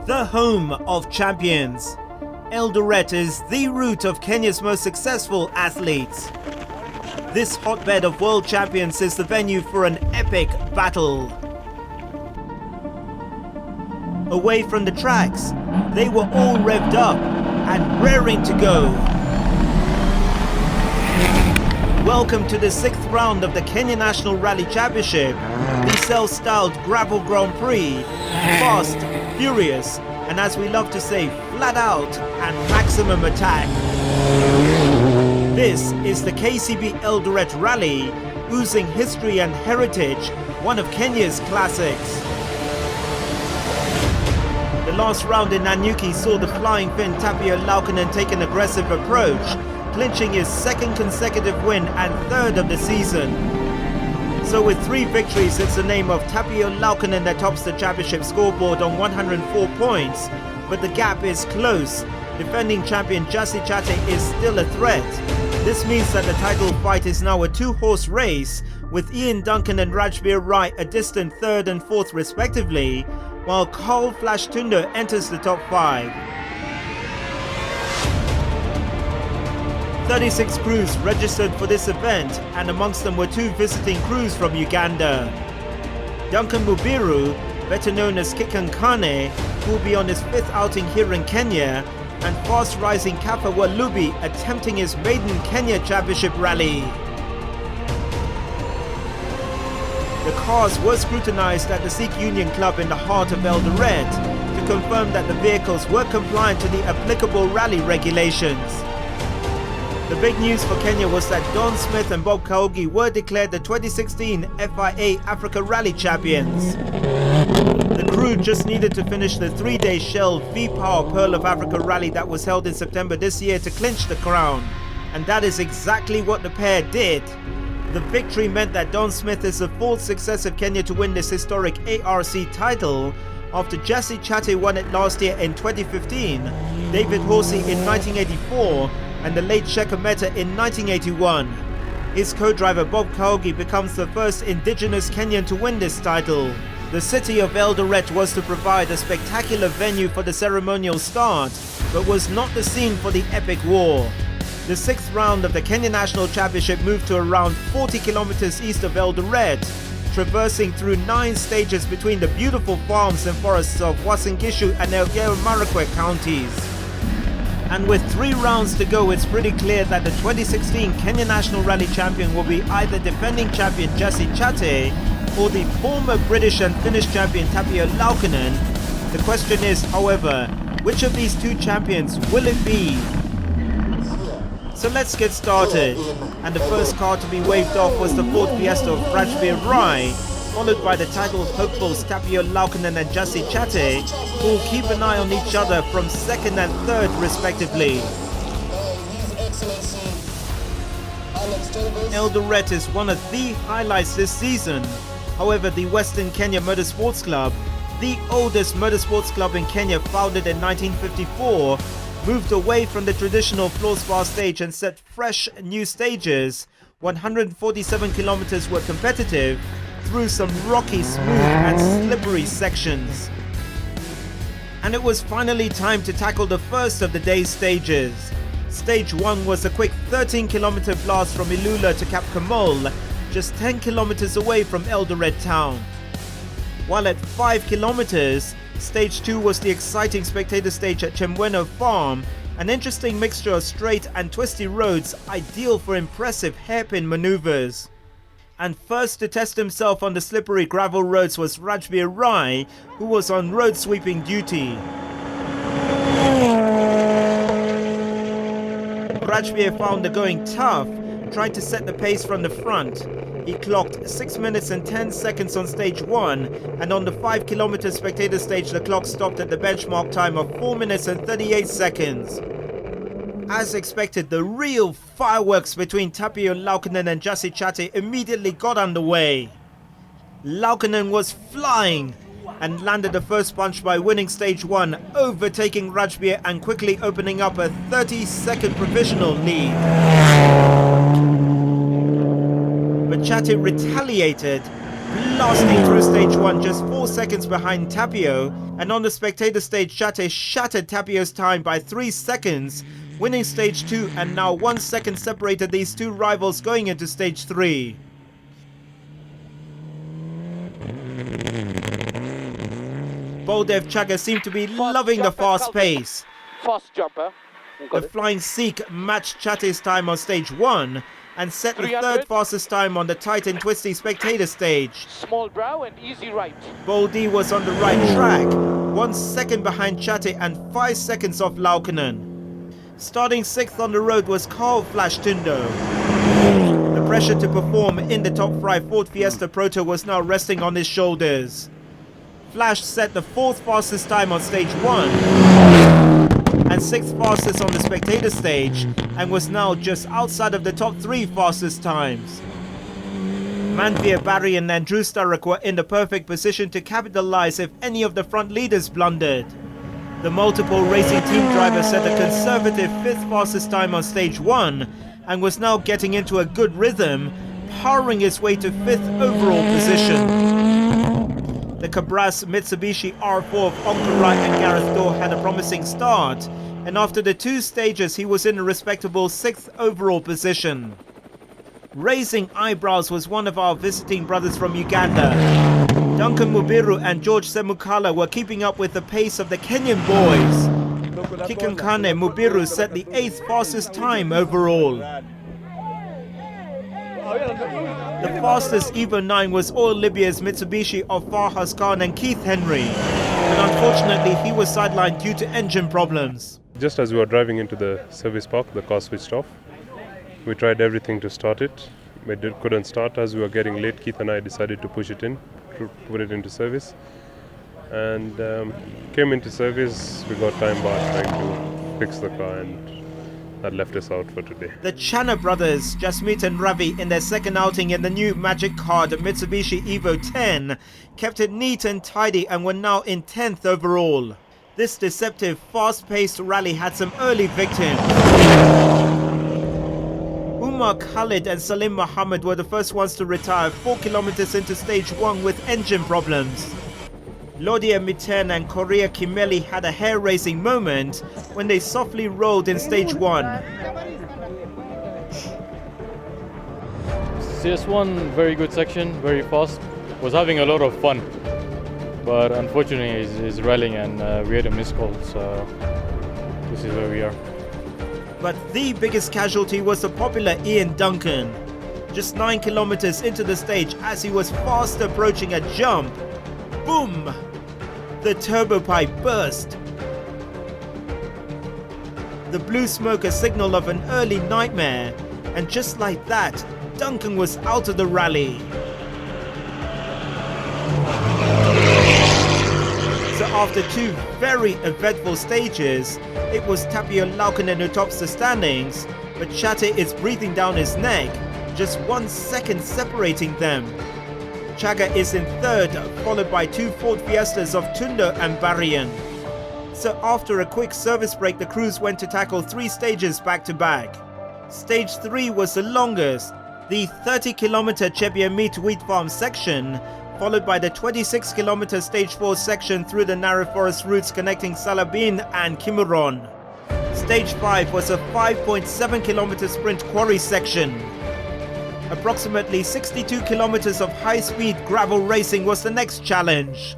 the home of champions. Eldoret is the root of Kenya's most successful athletes. This hotbed of world champions is the venue for an epic battle. Away from the tracks, they were all revved up and raring to go. Welcome to the 6th round of the Kenya National Rally Championship, the self-styled gravel Grand Prix, fast, furious, and as we love to say, flat out and maximum attack. This is the Kcb Eldoret Rally, oozing history and heritage, one of Kenya's classics. The last round in Knrc saw the flying Finn Tapio Laukkanen take an aggressive approach, clinching his 2nd consecutive win and 3rd of the season. So with 3 victories, it's the name of Tapio Laukkanen that tops the championship scoreboard on 104 points, but the gap is close. Defending champion Jassi Chate is still a threat. This means that the title fight is now a 2-horse race, with Ian Duncan and Rajbir Rai a distant 3rd and 4th respectively, while Carl Flash Tundo enters the top 5. 36 crews registered for this event, and amongst them were 2 visiting crews from Uganda. Duncan Mubiru, better known as Kikan Kane, who will be on his 5th outing here in Kenya, and fast-rising Kafa Walubi attempting his maiden Kenya Championship rally. The cars were scrutinized at the Sikh Union Club in the heart of Eldoret to confirm that the vehicles were compliant to the applicable rally regulations. The big news for Kenya was that Don Smith and Bob Kaogi were declared the 2016 FIA Africa Rally Champions. The crew just needed to finish the 3-day Shell V-Power Pearl of Africa Rally that was held in September this year to clinch the crown. And that is exactly what the pair did. The victory meant that Don Smith is the 4th successive Kenya to win this historic ARC title, after Jassi Chate won it last year in 2015, David Horsey in 1984, and the late Shekhar Mehta in 1981. His co-driver Bob Kaogi becomes the first indigenous Kenyan to win this title. The city of Eldoret was to provide a spectacular venue for the ceremonial start, but was not the scene for the epic war. The 6th round of the Kenya National Championship moved to around 40 kilometers east of Eldoret, traversing through 9 stages between the beautiful farms and forests of Uasin Gishu and Elgeyo Marakwet counties. And with 3 rounds to go, it's pretty clear that the 2016 Kenya National Rally champion will be either defending champion Jassi Chate or the former British and Finnish champion Tapio Laukkanen. The question is, however, which of these 2 champions will it be? So let's get started. And the first car to be waved off was the Ford Fiesta of Rajbir Rai, followed by the title hopefuls Tapio Laukkanen and Jassi Chate, who will keep an eye on each other from 2nd and 3rd respectively. Eldoret is one of the highlights this season. However, the Western Kenya Motorsports Club, the oldest motorsports club in Kenya, founded in 1954, moved away from the traditional fluorspar stage and set fresh new stages. 147 kilometers were competitive, through some rocky, smooth and slippery sections. And it was finally time to tackle the first of the day's stages. Stage 1 was a quick 13-kilometer blast from Ilula to Cap Kamol, just 10 kilometers away from Eldoret town. While at 5 kilometers, Stage 2 was the exciting spectator stage at Chemweno Farm, an interesting mixture of straight and twisty roads ideal for impressive hairpin maneuvers. And first to test himself on the slippery gravel roads was Rajbir Rai, who was on road sweeping duty. Rajbir found the going tough, tried to set the pace from the front. He clocked 6 minutes and 10 seconds on stage 1, and on the 5-kilometer spectator stage the clock stopped at the benchmark time of 4 minutes and 38 seconds. As expected, the real fireworks between Tapio Laukkanen and Jassi Chate immediately got underway. Laukkanen was flying and landed the first punch by winning stage 1, overtaking Rajbir and quickly opening up a 30-second provisional lead. But Chate retaliated blasting through stage 1 just 4 seconds behind Tapio, and on the spectator stage Chate shattered Tapio's time by 3 seconds, winning stage 2, and now 1 second separated these two rivals going into stage 3. Baldev Chaga seemed to be loving the fast pace. Fast jumper. The Flying Sikh matched Chate's time on stage 1 and set the 3rd fastest time on the tight and twisty spectator stage. Small brow and easy right. Baldi was on the right track, 1 second behind Chate and 5 seconds off Laukkanen. Starting 6th on the road was Carl Flash Tundo. The pressure to perform in the top 5 Ford Fiesta Proto was now resting on his shoulders. Flash set the 4th fastest time on stage 1 and 6th fastest on the spectator stage, and was now just outside of the top 3 fastest times. Manveer Barry and Drew Sturrock were in the perfect position to capitalize if any of the front leaders blundered. The multiple racing team driver set a conservative 5th fastest time on stage 1 and was now getting into a good rhythm, powering his way to 5th overall position. The Cabras Mitsubishi R4 of Onka Wright and Gareth Dorr had a promising start, and after the 2 stages he was in a respectable 6th overall position. Raising eyebrows was one of our visiting brothers from Uganda. Duncan Mubiru and George Semukala were keeping up with the pace of the Kenyan boys. Kikankane Mubiru set the 8th fastest time overall. The fastest Evo 9 was Oil Libya's Mitsubishi of Farhas Khan and Keith Henry, and unfortunately he was sidelined due to engine problems. Just as we were driving into the service park, the car switched off. We tried everything to start it, but it couldn't start. As we were getting late, Keith and I decided to push it in, to put it into service, and came into service. We got time bar trying to fix the car, and that left us out for today. The Channa brothers, Jasmeet and Ravi, in their second outing in the new Magic Car, the Mitsubishi Evo 10, kept it neat and tidy and were now in 10th overall. This deceptive, fast-paced rally had some early victims. Umar Khalid and Salim Muhammad were the first ones to retire 4 kilometers into stage 1 with engine problems. Lodia Miten and Korea Kimeli had a hair-raising moment when they softly rolled in stage 1. CS1, very good section, very fast. Was having a lot of fun, but unfortunately he's rallying and we had a missed call, so this is where we are. But the biggest casualty was the popular Ian Duncan. Just 9 kilometers into the stage as he was fast approaching a jump, boom! The turbo pipe burst. The blue smoke a signal of an early nightmare, and just like that, Duncan was out of the rally. So after 2 very eventful stages, it was Tapio Laukkanen who tops the standings, but Chate is breathing down his neck, just 1 second separating them. Chaga is in 3rd, followed by 2 Ford Fiestas of Tundo and Barian. So after a quick service break, the crews went to tackle 3 stages back to back. Stage 3 was the longest, the 30-kilometer Chebia Meat Wheat Farm section, followed by the 26-kilometer Stage 4 section through the narrow forest routes connecting Salabin and Kimuron. Stage 5 was a 5.7-kilometer sprint quarry section. Approximately 62 kilometers of high-speed gravel racing was the next challenge.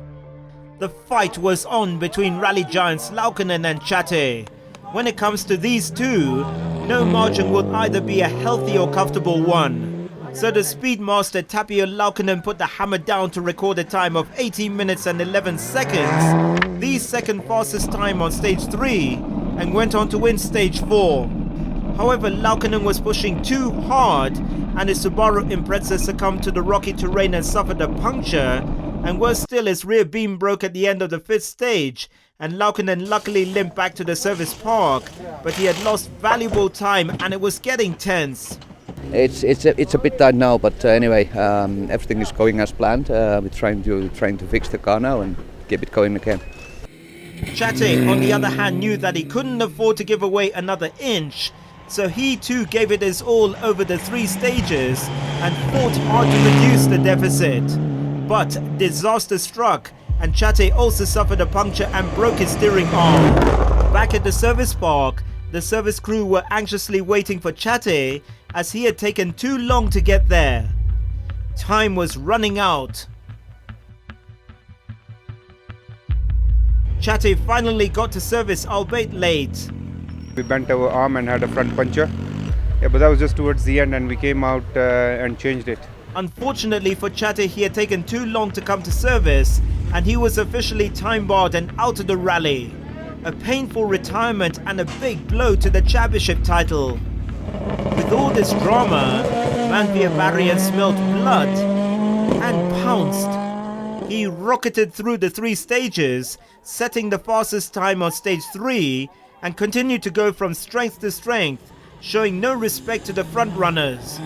The fight was on between rally giants Laukkanen and Chate. When it comes to these two, no margin will either be a healthy or comfortable one. So the speedmaster Tapio Laukkanen put the hammer down to record a time of 18 minutes and 11 seconds, the second fastest time on stage 3, and went on to win stage 4. However, Laukkanen was pushing too hard, and his Subaru Impreza succumbed to the rocky terrain and suffered a puncture, and worse still, his rear beam broke at the end of the 5th stage, and Laukkanen luckily limped back to the service park, but he had lost valuable time and it was getting tense. It's a bit tight now, but anyway, everything is going as planned. We're trying to fix the car now and keep it going again. Chate, on the other hand, knew that he couldn't afford to give away another inch, so he too gave it his all over the 3 stages and fought hard to reduce the deficit. But disaster struck and Chate also suffered a puncture and broke his steering arm. Back at the service park, the service crew were anxiously waiting for Chate as he had taken too long to get there. Time was running out. Chate finally got to service, albeit late. We bent our arm and had a front puncture. Yeah, but that was just towards the end and we came out and changed it. Unfortunately for Chate, he had taken too long to come to service and he was officially time barred and out of the rally. A painful retirement and a big blow to the championship title. With all this drama, Manvia Barrian smelt blood and pounced. He rocketed through the 3 stages, setting the fastest time on stage 3 and continued to go from strength to strength, showing no respect to the front runners.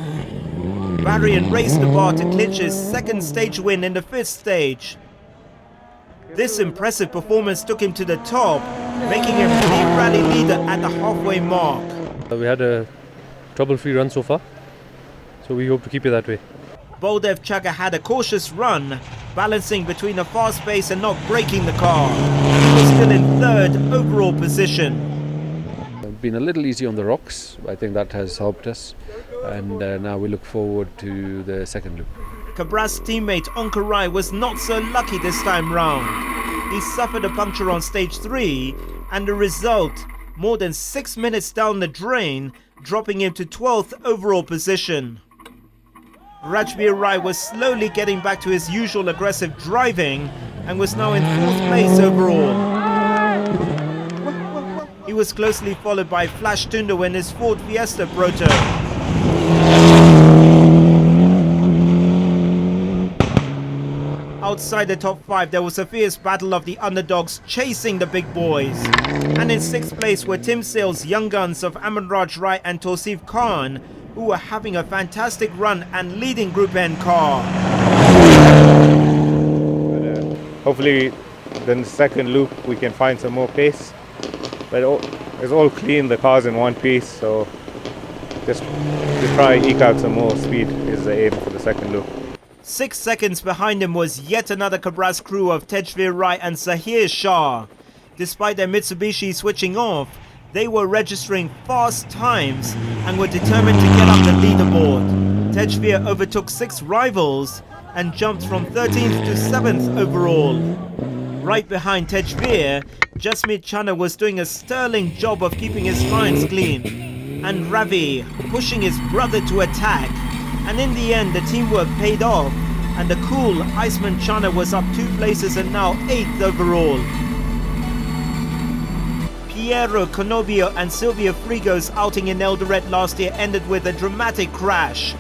Barrian raised the bar to clinch his 2nd stage win in the 5th stage. This impressive performance took him to the top, making him the rally leader at the halfway mark. We had a trouble-free run so far, so we hope to keep it that way. Baldev Chaga had a cautious run, balancing between a fast pace and not breaking the car. He was still in 3rd overall position. Been a little easy on the rocks. I think that has helped us, and now we look forward to the 2nd loop. Cabra's teammate Onkarai was not so lucky this time round. He suffered a puncture on stage 3 and the result, more than 6 minutes down the drain, dropping him to 12th overall position. Rajbir Rai was slowly getting back to his usual aggressive driving and was now in 4th place overall. He was closely followed by Flash Tundo in his Ford Fiesta Proto. Outside the top 5, there was a fierce battle of the underdogs chasing the big boys. And in 6th place were Tim Sale's young guns of Amanraj Rai and Tosif Khan, who were having a fantastic run and leading Group N car. Hopefully, then the 2nd loop we can find some more pace. But it's all clean, the car's in one piece, so just to try eke out some more speed is the aim for the 2nd loop. 6 seconds behind him was yet another Cabras crew of Tejveer Rai and Zahir Shah. Despite their Mitsubishi switching off, they were registering fast times and were determined to get up the leaderboard. Tejveer overtook 6 rivals and jumped from 13th to 7th overall. Right behind Tejveer, Jasmeet Chana was doing a sterling job of keeping his lines clean, and Ravi pushing his brother to attack. And in the end, the teamwork paid off, and the cool Iceman Chana was up 2 places and now 8th overall. Piero Conobio and Silvio Frigo's outing in Eldoret last year ended with a dramatic crash,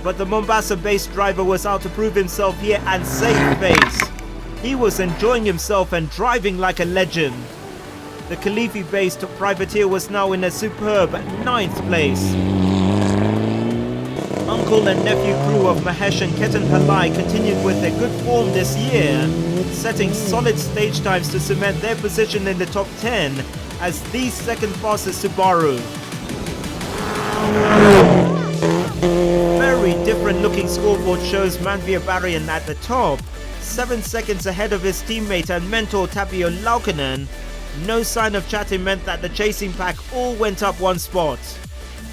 but the Mombasa-based driver was out to prove himself here and save face. He was enjoying himself and driving like a legend. The Kalifi-based privateer was now in a superb 9th place. Uncle and nephew crew of Mahesh and Ketan Pillai continued with their good form this year, setting solid stage times to cement their position in the top 10 as the 2nd fastest Subaru. Very different looking scoreboard shows Manvia Barrian at the top, 7 seconds ahead of his teammate and mentor Tapio Laukkanen. No sign of chatting meant that the chasing pack all went up 1 spot.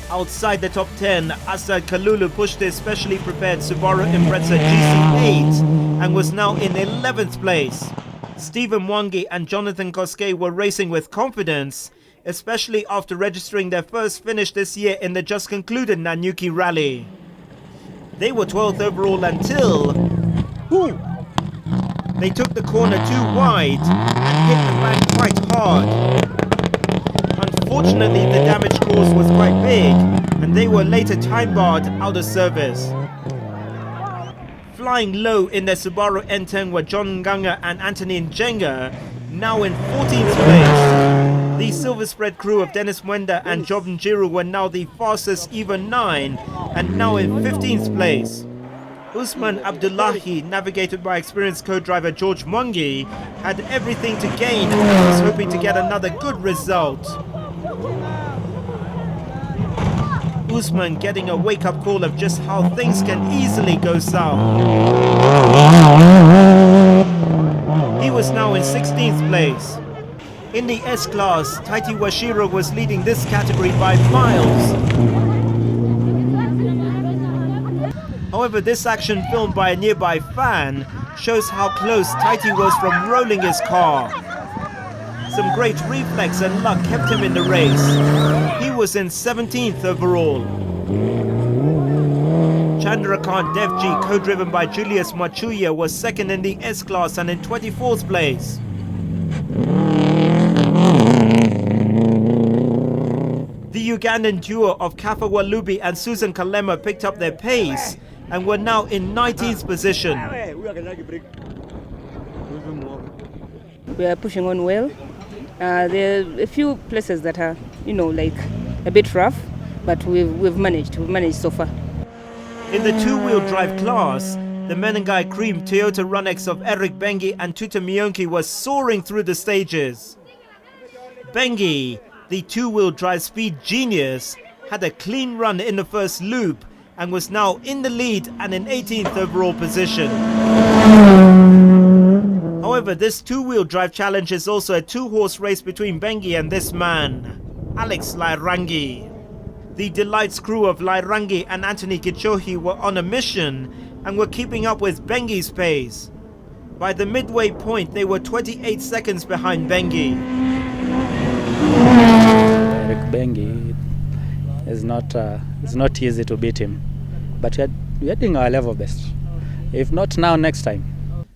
Outside the top 10, Asad Kalulu pushed his specially prepared Subaru Impreza GC8 and was now in 11th place. Stephen Mwangi and Jonathan Koskei were racing with confidence, especially after registering their first finish this year in the just concluded Knrc Rally. They were 12th overall until they took the corner too wide and hit the bank quite hard. Unfortunately, the damage caused was quite big and they were later time barred out of service. Flying low in their Subaru N10 were John Nganga and Anthony Njenga, now in 14th place. The silver spread crew of Dennis Mwenda and Job Njiru were now the fastest even 9 and now in 15th place. Usman Abdullahi, navigated by experienced co-driver George Mwangi, had everything to gain and was hoping to get another good result. Usman getting a wake-up call of just how things can easily go south. He was now in 16th place. In the S-Class, Taiti Washiro was leading this category by miles. However, this action filmed by a nearby fan shows how close Taiti was from rolling his car. Some great reflex and luck kept him in the race. He was in 17th overall. Chandrakant Devji, co-driven by Julius Machuya, was second in the S-Class and in 24th place. The Ugandan duo of Kafa Walubi and Susan Kalema picked up their pace and were now in 19th position. We are pushing on well. There are a few places that are, like a bit rough, but we've managed so far. In the two-wheel drive class, the Menengai Cream Toyota Runex of Eric Bengi and Tuta Mionki was soaring through the stages. Bengi, the two-wheel drive speed genius, had a clean run in the first loop and was now in the lead and in 18th overall position. However, this two-wheel drive challenge is also a two-horse race between Bengi and this man, Alex Lairangi. The Delights crew of Lairangi and Anthony Kichohi were on a mission and were keeping up with Bengi's pace. By the midway point, they were 28 seconds behind Bengi. Eric Bengi is not easy to beat him, but we are doing our level best. If not now, next time.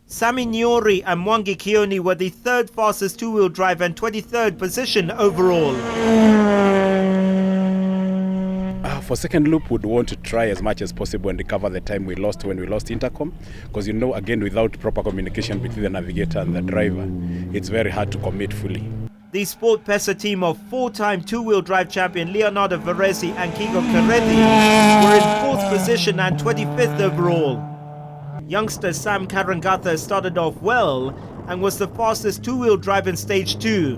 Sami Nyori and Mwangi Kioni were the third fastest two-wheel drive and 23rd position overall. For second loop, we'd want to try as much as possible and recover the time we lost when we lost intercom, because again, without proper communication between the navigator and the driver, it's very hard to commit fully. The Sport Pesa team of four-time two-wheel drive champion Leonardo Varese and Kigo Keredi were in 4th position and 25th overall. Youngster Sam Karangatha started off well and was the fastest two-wheel drive in stage 2.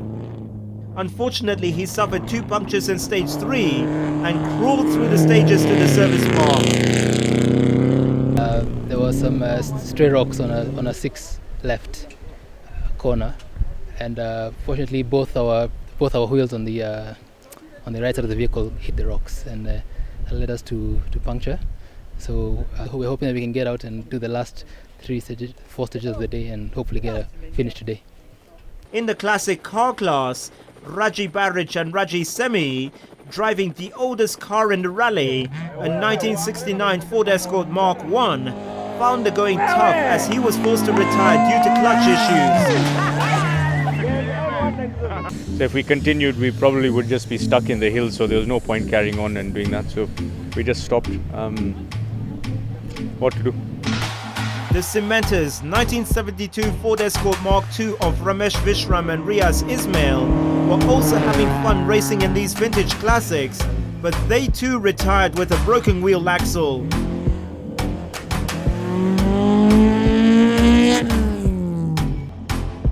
Unfortunately, he suffered 2 punctures in stage 3 and crawled through the stages to the service mark. There was some stray rocks on a 6 left corner, and fortunately both our wheels on the right side of the vehicle hit the rocks, and that led us to puncture. So we're hoping that we can get out and do the last 4 stages of the day and hopefully get a finish today. In the classic car class, Raji Barrich and Raji Semi, driving the oldest car in the rally, a 1969 Ford Escort Mark I, found the going tough as he was forced to retire due to clutch issues. So if we continued, we probably would just be stuck in the hills, so there was no point carrying on and doing that, so we just stopped. What to do? The Cementers 1972 Ford Escort Mark II of Ramesh Vishram and Riaz Ismail were also having fun racing in these vintage classics, but they too retired with a broken wheel axle.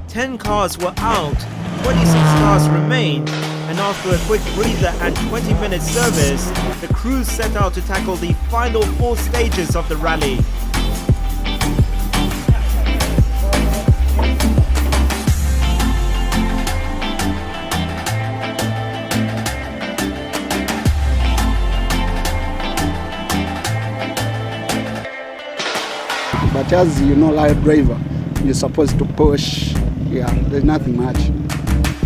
Ten cars were out, 26 cars remained, and after a quick breather and 20-minute service, the crews set out to tackle the final 4 stages of the rally. But as you know, like a driver, you're supposed to push. Yeah, there's nothing much.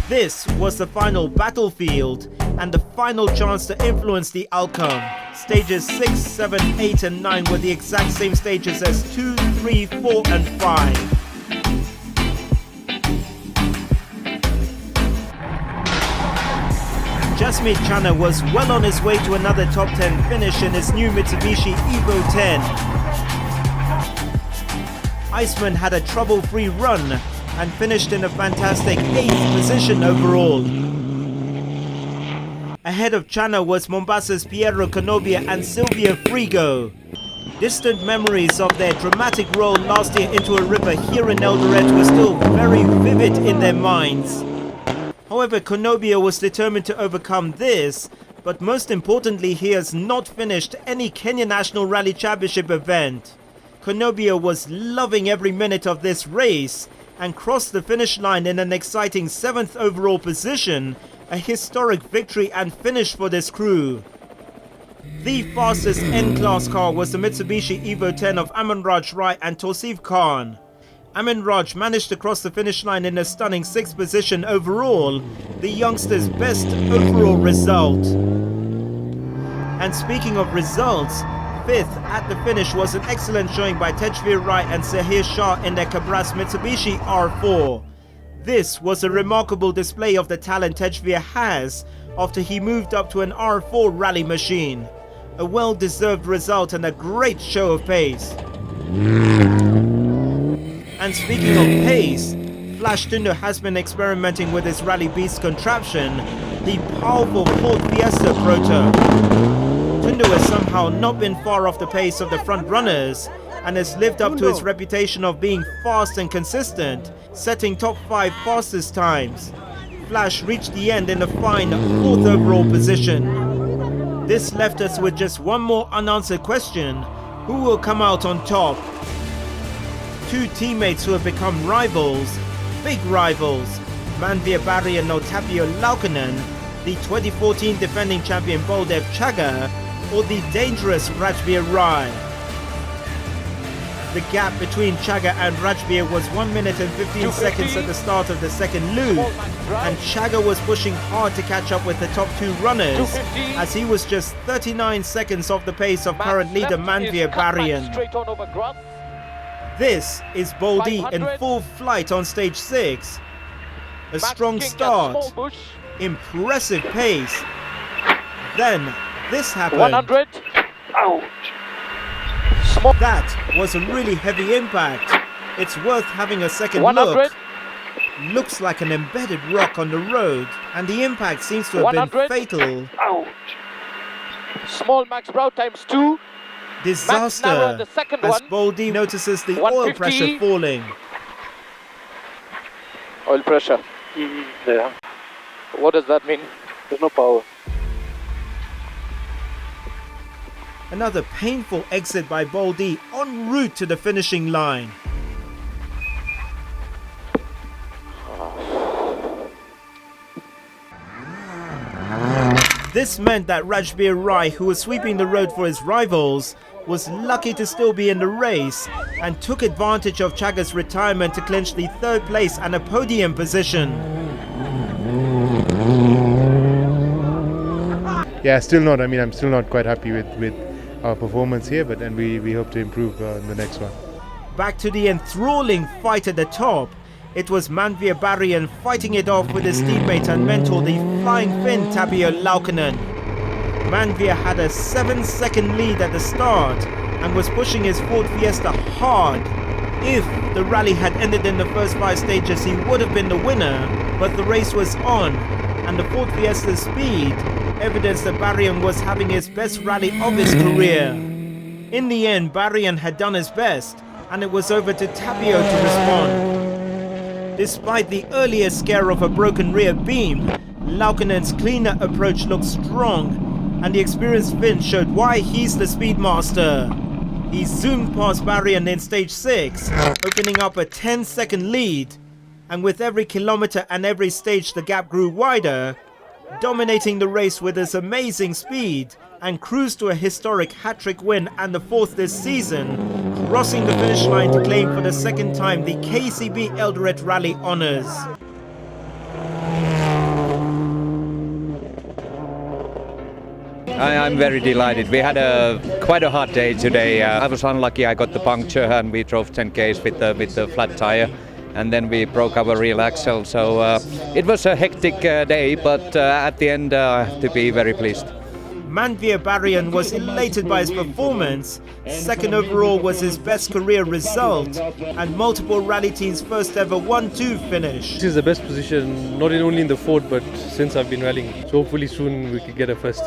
This was the final battlefield and the final chance to influence the outcome. Stages 6, 7, 8 and 9 were the exact same stages as 2, 3, 4 and 5. Jasmeet Chana was well on his way to another top 10 finish in his new Mitsubishi Evo 10. Iceman had a trouble-free run and finished in a fantastic 8th position overall. Ahead of Chana was Mombasa's Piero Canobia and Silvia Frigo. Distant memories of their dramatic roll last year into a river here in Eldoret were still very vivid in their minds. However, Canobia was determined to overcome this But most importantly, he has not finished any Kenya National Rally Championship event. Knrc was loving every minute of this race and crossed the finish line in an exciting 7th overall position, a historic victory and finish for this crew. The fastest N-Class car was the Mitsubishi Evo 10 of Amanraj Rai and Tausif Khan. Amanraj managed to cross the finish line in a stunning 6th position overall, the youngster's best overall result. And speaking of results, 5th at the finish was an excellent showing by Tejveer Rai and Sahir Shah in their Cabras Mitsubishi R4. This was a remarkable display of the talent Tejveer has after he moved up to an R4 rally machine. A well-deserved result and a great show of pace. And speaking of pace, Flash Tundo has been experimenting with his Rally Beast contraption, the powerful Ford Fiesta Proto. Tundo has somehow not been far off the pace of the front runners and has lived up to his reputation of being fast and consistent, setting top 5 fastest times. Flash reached the end in a fine 4th overall position. This left us with just one more unanswered question: who will come out on top? Two teammates who have become rivals, big rivals, Manveer Barry and Tapio Laukkanen, the 2014 defending champion Baldev Chaga, or the dangerous Rajveer Rai. The gap between Chaga and Rajveer was 1 minute and 15 seconds at the start of the second loop, and Chaga was pushing hard to catch up with the top 2 runners, as he was just 39 seconds off the pace of current leader Manveer Baryan. This is Baldy in full flight on stage 6. A strong start, impressive pace. Then this happened. 100. Ouch. That was a really heavy impact. It's worth having a second 100. look. Looks like an embedded rock on the road, and the impact seems to have 100. been fatal. Ouch. Small Max Brow times 2. Disaster, the second as one. Baldy notices the oil 150. pressure falling. Oil pressure. Yeah. What does that mean? There's no power. Another painful exit by Baldy en route to the finishing line. This meant that Rajveer Rai, who was sweeping the road for his rivals, was lucky to still be in the race and took advantage of Chaga's retirement to clinch the 3rd place and a podium position. Yeah, still not. I mean, I'm still not quite happy with our performance here, but then we hope to improve in the next one. Back to the enthralling fight at the top. It was Manveer Baryan fighting it off with his teammate and mentor, the Flying Finn Tapio Laukkanen. Manveer had a 7-second lead at the start and was pushing his Ford Fiesta hard. If the rally had ended in the first 5 stages, he would have been the winner, but the race was on, and the Ford Fiesta's speed evidenced that Baryan was having his best rally of his career. In the end, Baryan had done his best, and it was over to Tapio to respond. Despite the earlier scare of a broken rear beam, Laukkanen's cleaner approach looked strong, and the experienced Finn showed why he's the speedmaster. He zoomed past Baryan in stage 6, opening up a 10-second lead, and with every kilometer and every stage the gap grew wider, dominating the race with his amazing speed, and cruised to a historic hat-trick win and the 4th this season, crossing the finish line to claim for the 2nd time the Kcb Eldoret Rally honours. I'm very delighted. We had quite a hard day today. I was unlucky. I got the puncture and we drove 10 k's with the flat tire, and then we broke our rear axle. So it was a hectic day, but at the end I have to be very pleased. Manveer Baryan was elated by his performance. 2nd overall was his best career result, and multiple rally teams' first ever 1-2 finish. This is the best position, not only in the Ford, but since I've been rallying. So hopefully soon we could get a first.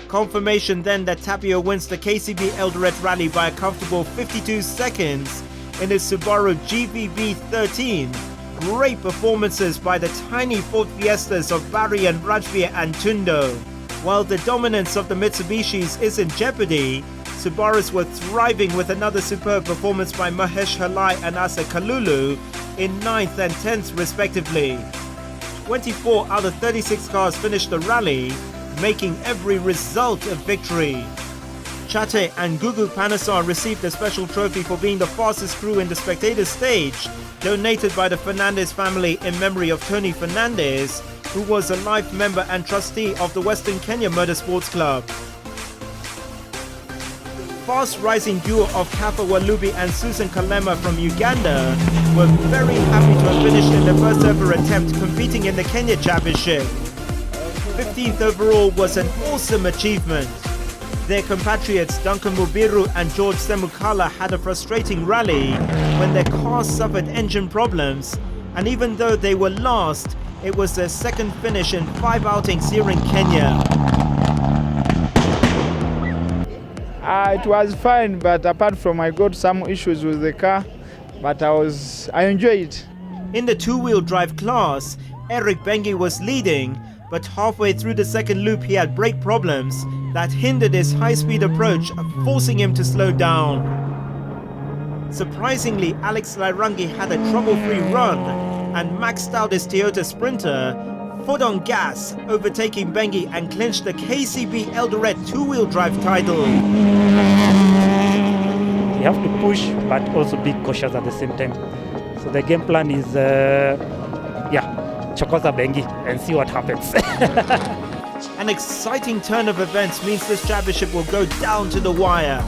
Confirmation then that Tapio wins the Kcb Eldoret Rally by a comfortable 52 seconds in his Subaru GVB 13. Great performances by the tiny Ford Fiestas of Barry and Rajveer and Tundo. While the dominance of the Mitsubishis is in jeopardy, Subarus were thriving with another superb performance by Mahesh Halai and Asa Kalulu in 9th and 10th respectively. 24 out of 36 cars finished the rally, making every result a victory. Chate and Gugu Panasar received a special trophy for being the fastest crew in the spectator stage, donated by the Fernandez family in memory of Tony Fernandez, who was a life member and trustee of the Western Kenya Motorsports Club. Fast rising duo of Kafa Walubi and Susan Kalema from Uganda were very happy to have finished in their first ever attempt competing in the Kenya Championship. 15th overall was an awesome achievement. Their compatriots Duncan Mubiru and George Semukala had a frustrating rally when their cars suffered engine problems, and even though they were last, it was their second finish in 5 outings here in Kenya. It was fine, but apart from I got some issues with the car, but I enjoyed it. In the two-wheel drive class, Eric Bengi was leading, but halfway through the second loop he had brake problems that hindered his high-speed approach, forcing him to slow down. Surprisingly, Alex Lairangi had a trouble-free run and maxed out his Toyota Sprinter, foot on gas, overtaking Bengi and clinched the Kcb Eldoret two-wheel drive title. You have to push, but also be cautious at the same time. So the game plan is, chokoza Bengi and see what happens. An exciting turn of events means this championship will go down to the wire.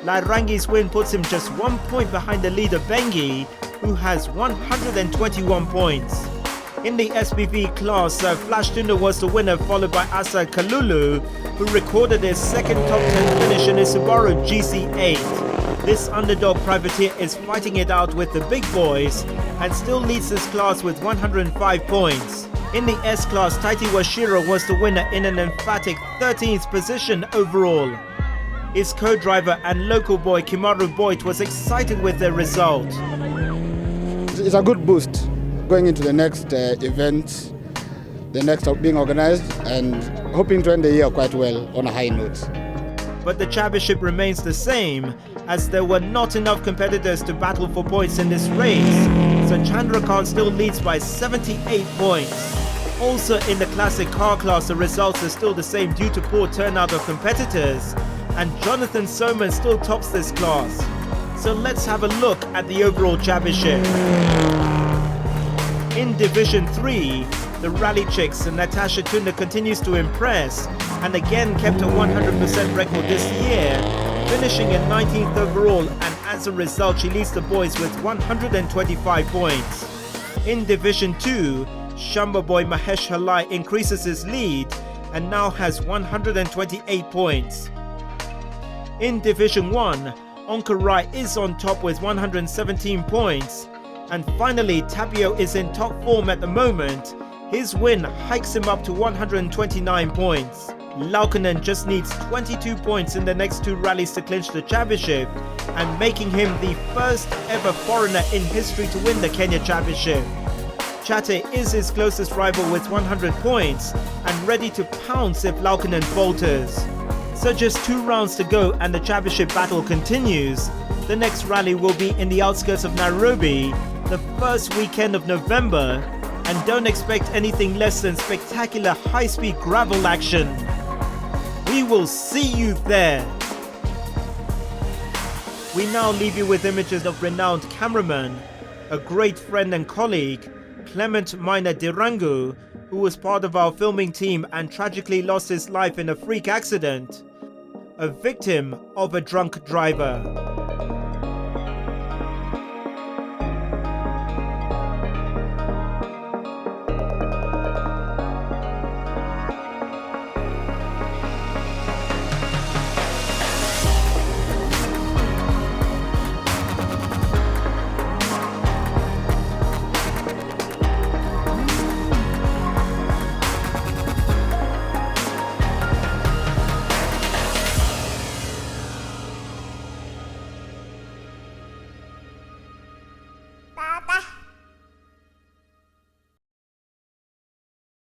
Lairangi's win puts him just 1 point behind the leader Bengi, who has 121 points. In the SPV class, Flash Tunda was the winner, followed by Asa Kalulu, who recorded his second top 10 finish in his Subaru GC8. This underdog privateer is fighting it out with the big boys and still leads this class with 105 points. In the S-Class, Taiti Washiro was the winner in an emphatic 13th position overall. His co-driver and local boy Kimaru Boyd was excited with the result. It's a good boost going into the next event, the next being organized, and hoping to end the year quite well on a high note. But the championship remains the same, as there were not enough competitors to battle for points in this race, so Knrc still leads by 78 points. Also in the classic car class, the results are still the same due to poor turnout of competitors, and Jonathan Soman still tops this class. So let's have a look at the overall championship. In Division 3, the Rally Chicks and Natasha Tunda continues to impress and again kept a 100% record this year, finishing in 19th overall, and as a result she leads the boys with 125 points. In Division 2, Shamba boy Mahesh Halai increases his lead and now has 128 points. In Division 1, Onkar Rai is on top with 117 points. And finally, Tapio is in top form at the moment. His win hikes him up to 129 points. Laukkanen just needs 22 points in the next 2 rallies to clinch the championship, and making him the first ever foreigner in history to win the Kenya Championship. Chate is his closest rival with 100 points and ready to pounce if Laukkanen falters. So just 2 rounds to go and the championship battle continues. The next rally will be in the outskirts of Nairobi, the first weekend of November, and don't expect anything less than spectacular high-speed gravel action. We will see you there. We now leave you with images of renowned cameraman, a great friend and colleague, Clement Maina Dirangu, who was part of our filming team and tragically lost his life in a freak accident, a victim of a drunk driver.